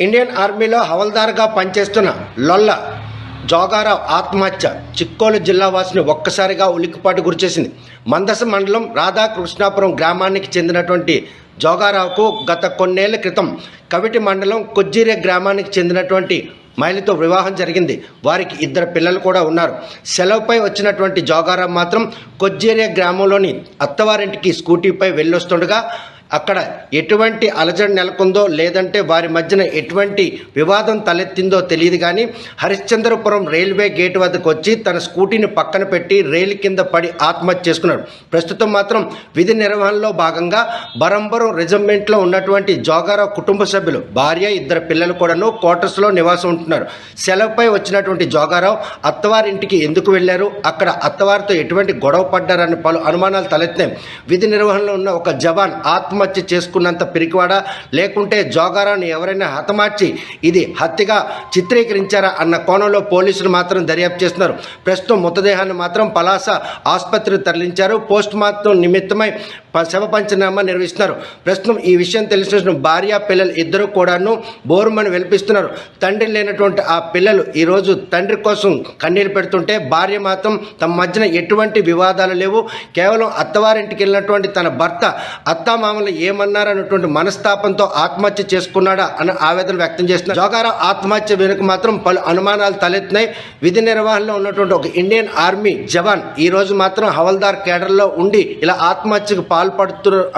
Indian ఆర్మీలో హవల్దార్గా పనిచేస్తున్న లొల్ల జోగారావు ఆత్మహత్య చిక్కోలు జిల్లా వాసిని ఒక్కసారిగా ఉలిక్కిపాటు గురిచేసింది. మందస మండలం రాధాకృష్ణాపురం గ్రామానికి చెందినటువంటి జోగారావుకు గత కొన్నేళ్ల క్రితం కవిటి మండలం కొజ్జిరే గ్రామానికి చెందినటువంటి మహిళతో వివాహం జరిగింది. వారికి 2 పిల్లలు కూడా ఉన్నారు. సెలవుపై వచ్చినటువంటి జోగారావు మాత్రం కొజ్జిరే గ్రామంలోని అత్తవారింటికి స్కూటీపై వెళ్ళొస్తుండగా అక్కడ ఎటువంటి అలజడి నెలకొందో లేదంటే వారి మధ్యన ఎటువంటి వివాదం తలెత్తిందో తెలియదు కానీ హరిశ్చంద్రపురం రైల్వే గేట్ వద్దకు వచ్చి తన స్కూటీని పక్కన పెట్టి రైలు కింద పడి ఆత్మహత్య చేసుకున్నాడు. ప్రస్తుతం మాత్రం విధి నిర్వహణలో భాగంగా బరంబరం రెజిమెంట్లో ఉన్నటువంటి జోగారావు కుటుంబ సభ్యులు భార్య 2 పిల్లలు కూడాను క్వార్టర్స్లో నివాసం ఉంటున్నారు. సెలవుపై వచ్చినటువంటి జోగారావు అత్తవారింటికి ఎందుకు వెళ్లారు, అక్కడ అత్తవారితో ఎటువంటి గొడవ పడ్డారని పలు అనుమానాలు తలెత్తినాయి. విధి నిర్వహణలో ఉన్న ఒక జవాన్ ఆత్మహత్య చేసుకున్నంత పిరికివాడా, లేకుంటే జోగారావుని ఎవరైనా హతమార్చి ఇది హత్యగా చిత్రీకరించారా అన్న కోణంలో పోలీసులు మాత్రం దర్యాప్తు చేస్తున్నారు. ప్రస్తుతం మృతదేహాన్ని మాత్రం పలాస ఆసుపత్రికి తరలించారు. పోస్ట్ మార్టం నిమిత్తమై శవ పంచనామా నిర్వహిస్తున్నారు. ప్రస్తుతం ఈ విషయం తెలిసిన భార్య పిల్లలు 2 కూడాను బోరుమని వెలిపిస్తున్నారు. తండ్రి లేనటువంటి ఆ పిల్లలు ఈరోజు తండ్రి కోసం కన్నీరు పెడుతుంటే భార్య మాత్రం తమ మధ్యన ఎటువంటి వివాదాలు లేవు, కేవలం అత్తవారింటికి వెళ్ళినటువంటి తన భర్త అత్తామామలు ఏమన్నారన్నటువంటి మనస్తాపంతో ఆత్మహత్య చేసుకున్నాడా అని ఆవేదన వ్యక్తం చేస్తున్నారు. జోగారావు ఆత్మహత్య వెనుక మాత్రం పలు అనుమానాలు తలెత్తినాయి. విధి నిర్వహణలో ఉన్నటువంటి ఒక ఇండియన్ ఆర్మీ జవాన్ ఈ రోజు మాత్రం హవల్దార్ కేడర్లో ఉండి ఇలా ఆత్మహత్యకు పాల్పడుతున్నారు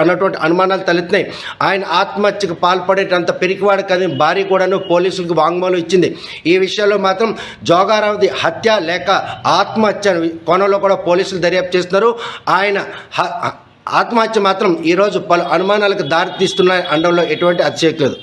అన్నటువంటి అనుమానాలు తలెత్తినాయి. ఆయన ఆత్మహత్యకు పాల్పడేటంత పెరికివాడు కానీ భార్య కూడాను పోలీసులకు వాంగ్మూలం ఇచ్చింది. ఈ విషయంలో మాత్రం జోగారావుది హత్య లేక ఆత్మహత్య కోణంలో కూడా పోలీసులు దర్యాప్తు చేస్తున్నారు. ఆయన ఆత్మహత్య మాత్రం ఈరోజు పలు అనుమానాలకు దారితీస్తున్నాయి అనడంలో ఎటువంటి అతిశయోక్తి లేదు.